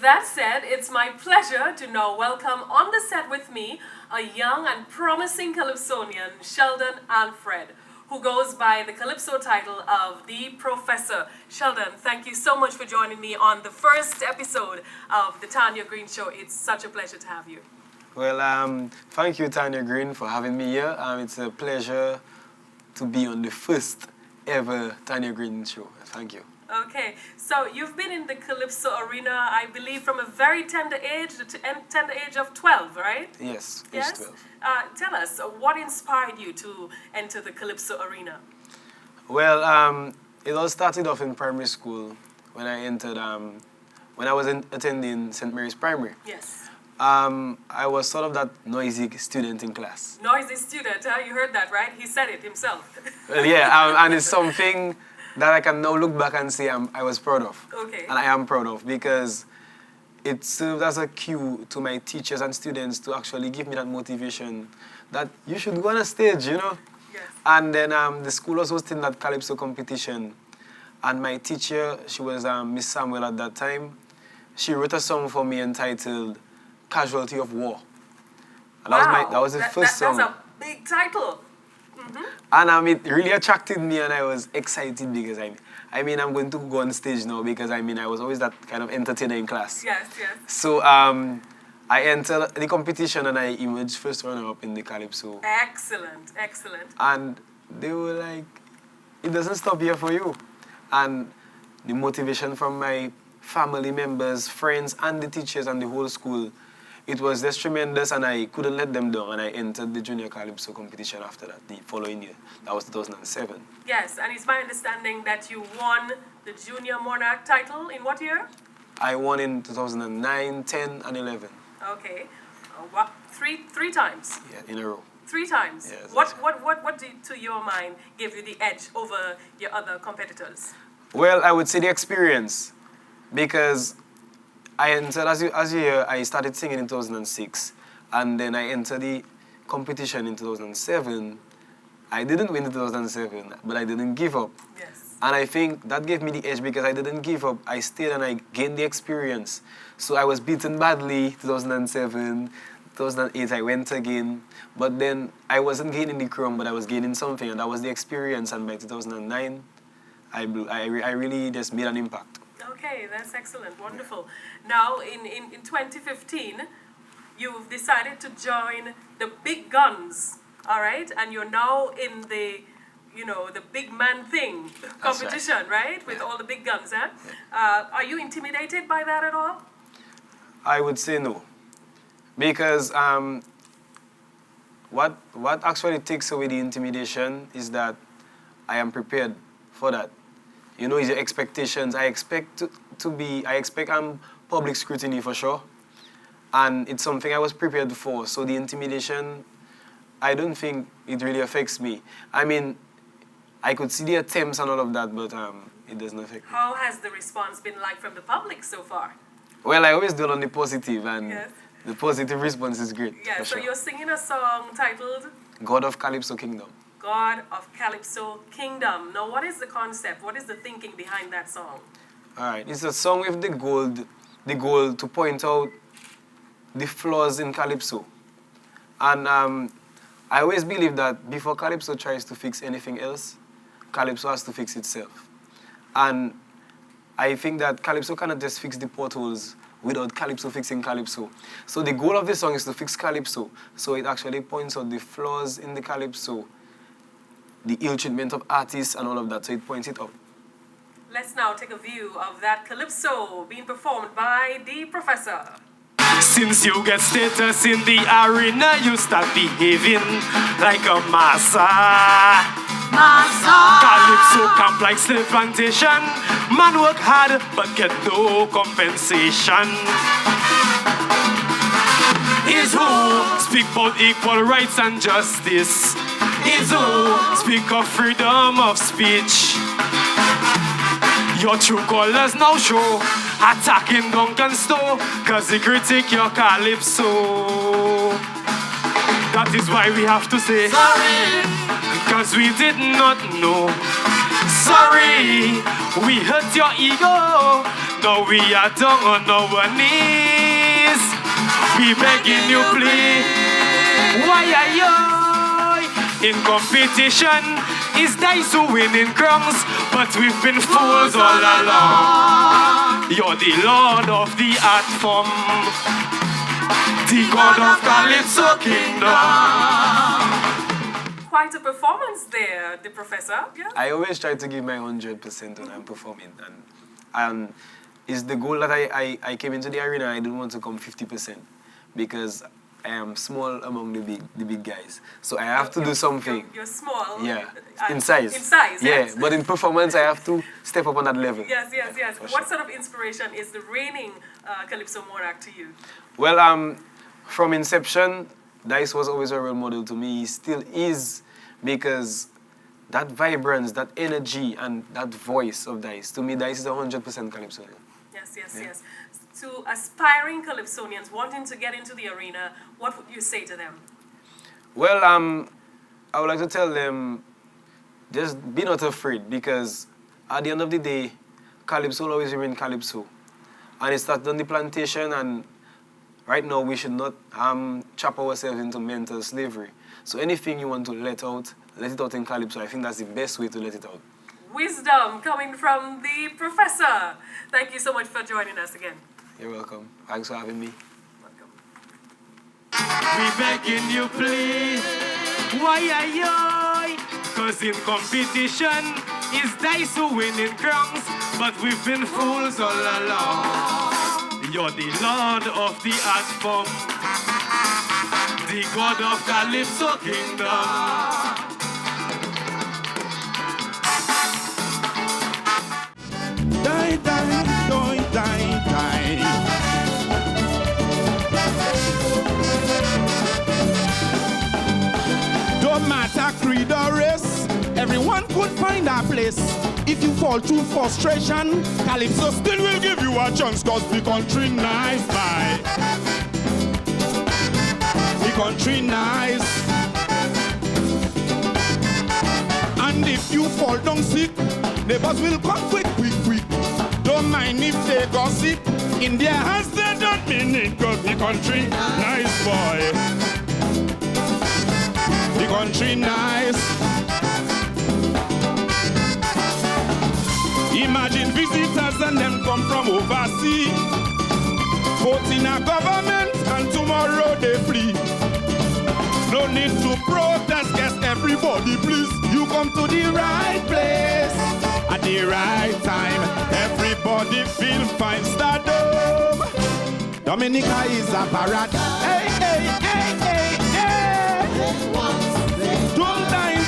that said, it's my pleasure to now welcome on the set with me a young and promising Calypsonian, Sheldon Alfred, who goes by the Calypso title of The Professor. Sheldon, thank you so much for joining me on the first episode of the Tarnia Green Show. It's such a pleasure to have you. Well, thank you, Tarnia Green, for having me here. It's a pleasure to be on the first ever Tarnia Green Show. Thank you. Okay, so you've been in the Calypso Arena, I believe, from a very tender age, the tender age of 12, right? Yes, age yes? 12. Tell us, what inspired you to enter the Calypso Arena? Well, it all started off in primary school when I entered, when I was attending St. Mary's Primary. Yes. I was sort of that noisy student in class. Noisy student, huh? You heard that, right? He said it himself. Well, yeah, and it's something that I can now look back and say I was proud of. Okay. And I am proud of because it served as a cue to my teachers and students to actually give me that motivation that you should go on a stage, you know? Yes. And then the school was hosting that Calypso competition. And my teacher, she was Miss Samuel at that time, she wrote a song for me entitled Casualty of War. And wow. that was the first song. That's a big title. Mm-hmm. And it really attracted me, and I was excited because I'm going to go on stage now because I was always that kind of entertainer in class. Yes, yes. So I entered the competition and I emerged first runner-up in the Calypso. Excellent, excellent. And they were like, it doesn't stop here for you. And the motivation from my family members, friends, and the teachers and the whole school, it was just tremendous, and I couldn't let them down, and I entered the Junior Calypso competition after that, the following year. That was 2007. Yes, and it's my understanding that you won the Junior Monarch title in what year? I won in 2009, 10, and 11. Okay. Three times? Yeah, in a row. 3 times? Yes, What to your mind, gave you the edge over your other competitors? Well, I would say the experience, because I entered, as you hear, I started singing in 2006, and then I entered the competition in 2007. I didn't win in 2007, but I didn't give up. Yes. And I think that gave me the edge because I didn't give up. I stayed and I gained the experience. So I was beaten badly 2007, 2008 I went again, but then I wasn't gaining the crown, but I was gaining something, and that was the experience. And by 2009, I really just made an impact. Okay, that's excellent, wonderful. Now, in 2015, you've decided to join the big guns, all right? And you're now in the, the big man thing competition, right? With all the big guns, huh? Yeah. Are you intimidated by that at all? I would say no. Because what actually takes away the intimidation is that I am prepared for that. Is your expectations. I expect public scrutiny for sure. And it's something I was prepared for. So the intimidation, I don't think it really affects me. I could see the attempts and all of that, but it doesn't affect me. How has the response been like from the public so far? Well, I always dwell on the positive, and yes. The positive response is great. Yeah, so sure. You're singing a song titled God of Calypso Kingdom. God of Calypso Kingdom. Now, what is the concept? What is the thinking behind that song? All right, it's a song with the goal to point out the flaws in Calypso. And I always believe that before Calypso tries to fix anything else, Calypso has to fix itself. And I think that Calypso cannot just fix the potholes without Calypso fixing Calypso. So the goal of the song is to fix Calypso. So it actually points out the flaws in the Calypso, the ill treatment of artists and all of that, so it points it up. Let's now take a view of that Calypso being performed by The Professor. Since you get status in the arena, you start behaving like a massa. Calypso camp like slave plantation. Man work hard but get no compensation. Is who speak about equal rights and justice. Is who speak of freedom of speech. Your true colors now show, attacking Duncan Stowe, cause they critique your Calypso. That is why we have to say sorry, cause we did not know. Sorry, we hurt your ego. Now we are down on our knees. We begging you please. Why are you in competition? Is dice who winning crowns, but we've been fools all along. You're the Lord of the art form, the God of Calypso Kingdom. Quite a performance there, the professor. Yeah. I always try to give my 100% when I'm performing, and it's the goal that I came into the arena. I didn't want to come 50% because I am small among the big guys, so I have to do something. You're small. Yeah, in size. In size, yeah, yes. But in performance, I have to step up on that level. Yes. For What sure. sort of inspiration is the reigning Calypso monarch to you? Well, from inception, Dice was always a role model to me. He still is, because that vibrance, that energy, and that voice of Dice, to me, Dice is 100% Calypso. Yes. To aspiring Calypsonians wanting to get into the arena, what would you say to them? Well, I would like to tell them, just be not afraid, because at the end of the day, Calypso will always remain Calypso. And it started on the plantation, and right now we should not trap ourselves into mental slavery. So anything you want to let it out in Calypso. I think that's the best way to let it out. Wisdom coming from the professor. Thank you so much for joining us again. You're welcome. Thanks for having me. Welcome. We begging you please. Why are you? Cause in competition is dice who winning crowns, but we've been fools all along. You're the Lord of the art form, the God of Calypso Kingdom. Die, die, die, die, die. Don't matter creed or race, everyone could find a place. If you fall to frustration, Calypso still will give you a chance, cause the country nice, bye. The country nice. And if you fall down sick, neighbors will come quick. Don't mind if they gossip. In their hands they don't mean it, cause the country nice, boy. The country nice. Imagine visitors and them come from overseas. Vote in a government and tomorrow they flee. No need to protest, guess everybody please. You come to the right place at the right time. Everybody feel fine, stardom. Dominica is a parade. Hey. Don't die